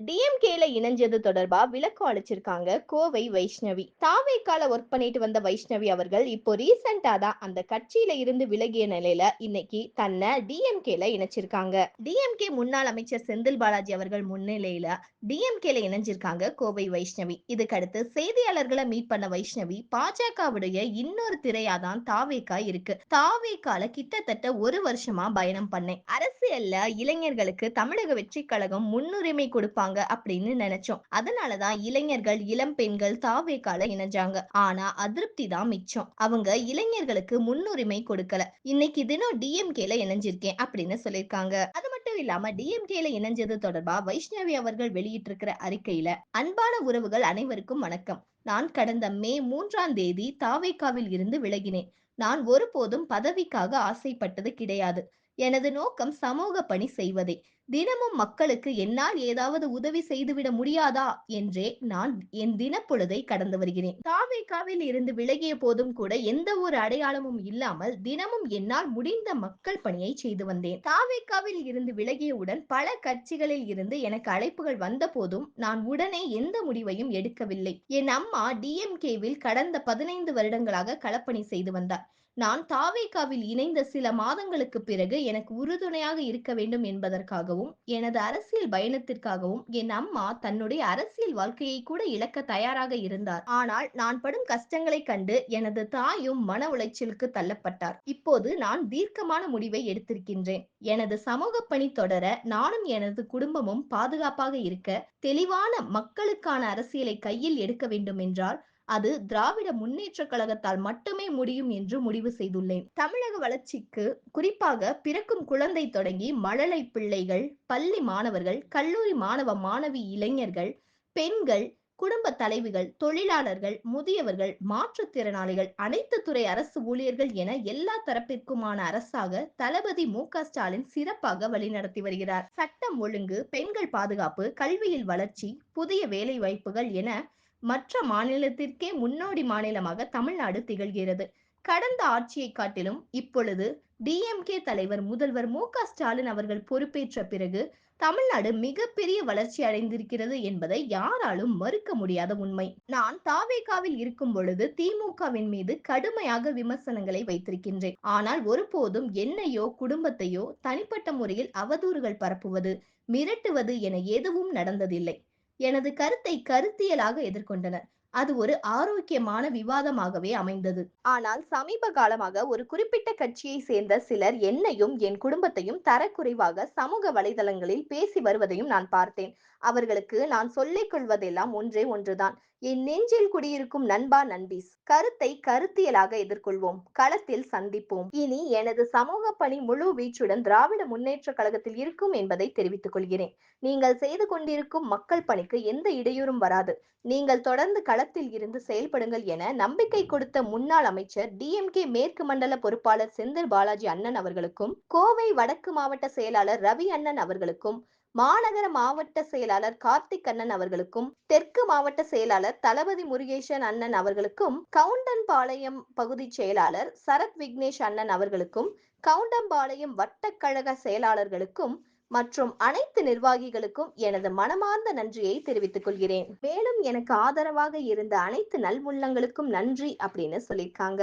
டிஎம்கேல இணைஞ்சது தொடர்பா விளக்கம் அளிச்சிருக்காங்க கோவை வைஷ்ணவி. தாவேக்கால ஒர்க் பண்ணிட்டு வந்த வைஷ்ணவி அவர்கள் இப்போ ரீசெண்டா தான் அந்த கட்சியில இருந்து விலகிய நிலையில இன்னைக்கு தன்னை டிஎம்கேல இணைச்சிருக்காங்க. டிஎம்கே முன்னாள் அமைச்சர் செந்தில் பாலாஜி அவர்கள் முன்னிலையில டிஎம்கேல இணைஞ்சிருக்காங்க கோவை வைஷ்ணவி. இதுக்கடுத்து செய்தியாளர்களை மீட் பண்ண வைஷ்ணவி பாஜகவுடைய இன்னொரு திரையாதான் தாவேக்கா இருக்கு. தாவேக்கால கிட்டத்தட்ட ஒரு வருஷமா பயணம் பண்ணேன். அரசியல்ல இளைஞர்களுக்கு தமிழக வெற்றி கழகம் முன்னுரிமை கொடுப்பாங்க அப்படின்னு நினைச்சோம். அதனாலதான் இளைஞர்கள் இளம் பெண்கள் தாவேக்கால இணைஞ்சாங்க. ஆனா அதிருப்தி தான் மிச்சம். அவங்க இளைஞர்களுக்கு முன்னுரிமை கொடுக்கல. இன்னைக்கு தினம் டிஎம்கேல இணைஞ்சிருக்கேன் அப்படின்னு சொல்லியிருக்காங்க. அது மட்டும் இல்லாம டிஎம்கேல இணைஞ்சது தொடர்பா வைஷ்ணவி அவர்கள் வெளியிட்டிருக்கிற அறிக்கையில, அன்பான உறவுகள் அனைவருக்கும் வணக்கம். நான் கடந்த மே 3ஆம் தேதி தாவேக்காவில் இருந்து விலகினேன். நான் ஒருபோதும் பதவிக்காக ஆசைப்பட்டது கிடையாது. எனது நோக்கம் சமூக பணி செய்வதே. தினமும் மக்களுக்கு என்னால் ஏதாவது உதவி செய்துவிட முடியாதா என்றே நான் என் தினப்பொழுதை கடந்து வருகிறேன். தாவேகாவில் இருந்து விலகிய போதும் கூட எந்த ஒரு அடையாளமும் இல்லாமல் தினமும் என்னால் முடிந்த மக்கள் பணியை செய்து வந்தேன். தாவேகாவில் இருந்து விலகியவுடன் பல கட்சிகளில் இருந்து எனக்கு அழைப்புகள் வந்த போதும் நான் உடனே எந்த முடிவையும் எடுக்கவில்லை. என் அம்மா டிஎம்கேவில் கடந்த 15 வருடங்களாக களப்பணி செய்து வந்தார். நான் தாவேகாவில் இணைந்த சில மாதங்களுக்கு பிறகு எனக்கு உறுதுணையாக இருக்க வேண்டும் என்பதற்காகவும் எனது அரசியல் பயணத்திற்காகவும் என் அம்மா தன்னுடைய அரசியல் வாழ்க்கையை கூட இழக்க தயாராக இருந்தார். ஆனால் நான் படும் கஷ்டங்களை கண்டு எனது தாயும் மன உளைச்சலுக்கு தள்ளப்பட்டார். இப்போது நான் தீர்க்கமான முடிவை எடுத்திருக்கின்றேன். எனது சமூக பணி தொடர நானும் எனது குடும்பமும் பாதுகாப்பாக இருக்க தெளிவான மக்களுக்கான அரசியலை கையில் எடுக்க வேண்டும் என்றால் அது திராவிட முன்னேற்ற கழகத்தால் மட்டுமே முடியும் என்று முடிவு செய்துள்ளேன். தமிழக வளர்ச்சிக்கு குறிப்பாக பிறக்கும் குழந்தை தொடங்கி மழலை பிள்ளைகள், பள்ளி மாணவர்கள், கல்லூரி மாணவ மாணவி இளைஞர்கள், பெண்கள், குடும்ப தலைவிகள், தொழிலாளர்கள், முதியவர்கள், மாற்றுத்திறனாளிகள், அனைத்து துறை அரசு ஊழியர்கள் என எல்லா தரப்பிற்குமான அரசாக தளபதி மு.க.ஸ்டாலின் சிறப்பாக வழிநடத்தி வருகிறார். சட்டம் ஒழுங்கு, பெண்கள் பாதுகாப்பு, கல்வியில் வளர்ச்சி, புதிய வேலை வாய்ப்புகள் என மற்ற மாநிலத்திற்கே முன்னோடி மாநிலமாக தமிழ்நாடு திகழ்கிறது. கடந்த ஆட்சியை காட்டிலும் இப்பொழுது டிஎம்கே தலைவர் முதல்வர் மு.க.ஸ்டாலின் அவர்கள் பொறுப்பேற்ற பிறகு தமிழ்நாடு மிகப்பெரிய வளர்ச்சி அடைந்திருக்கிறது என்பதை யாராலும் மறுக்க முடியாத உண்மை. நான் தாவேகாவில் இருக்கும் பொழுது திமுகவின் மீது கடுமையாக விமர்சனங்களை வைத்திருக்கின்றேன். ஆனால் ஒருபோதும் என்னையோ குடும்பத்தையோ தனிப்பட்ட முறையில் அவதூறுகள் பரப்புவது, மிரட்டுவது என எதுவும் நடந்ததில்லை. எனது கருத்தை கருத்தியலாக எதிர்கொண்டனர். அது ஒரு ஆரோக்கியமான விவாதமாகவே அமைந்தது. ஆனால் சமீப காலமாக ஒரு குறிப்பிட்ட கட்சியை சேர்ந்த சிலர் என்னையும் என் குடும்பத்தையும் தரக்குறைவாக சமூக வலைதளங்களில் பேசி வருவதையும் நான் பார்த்தேன். அவர்களுக்கு நான் சொல்லிக் கொள்வதெல்லாம் ஒன்றே ஒன்றுதான். என் நெஞ்சில் குடியிருக்கும் நண்பா நண்பீஸ், கருத்தை கருத்தியலாக எதிர்கொள்வோம், களத்தில் சந்திப்போம். இனி எனது சமூக பணி முழு வீச்சுடன் திராவிட முன்னேற்ற கழகத்தில் இருக்கும் என்பதை தெரிவித்துக் கொள்கிறேன். நீங்கள் செய்து கொண்டிருக்கும் மக்கள் பணிக்கு எந்த இடையூறும் வராது. நீங்கள் தொடர்ந்து களத்தில் இருந்து செயல்படுங்கள் என நம்பிக்கை கொடுத்த முன்னாள் அமைச்சர் டிஎம்கே மேற்கு மண்டல பொறுப்பாளர் செந்தில் பாலாஜி அண்ணன் அவர்களுக்கும், கோவை வடக்கு மாவட்ட செயலாளர் ரவி அண்ணன் அவர்களுக்கும், மாநகர மாவட்ட செயலாளர் கார்த்திக் அண்ணன் அவர்களுக்கும், தெற்கு மாவட்ட செயலாளர் தளபதி முருகேசன் அண்ணன் அவர்களுக்கும், கவுண்டன்பாளையம் பகுதி செயலாளர் சரத் விக்னேஷ் அண்ணன் அவர்களுக்கும், கவுண்டம்பாளையம் வட்டக்கழக செயலாளர்களுக்கும் மற்றும் அனைத்து நிர்வாகிகளுக்கும் எனது மனமார்ந்த நன்றியை தெரிவித்துக் கொள்கிறேன். மேலும் எனக்கு ஆதரவாக இருந்த அனைத்து நல்வுள்ளங்களுக்கும் நன்றி அப்படின்னு சொல்லியிருக்காங்க.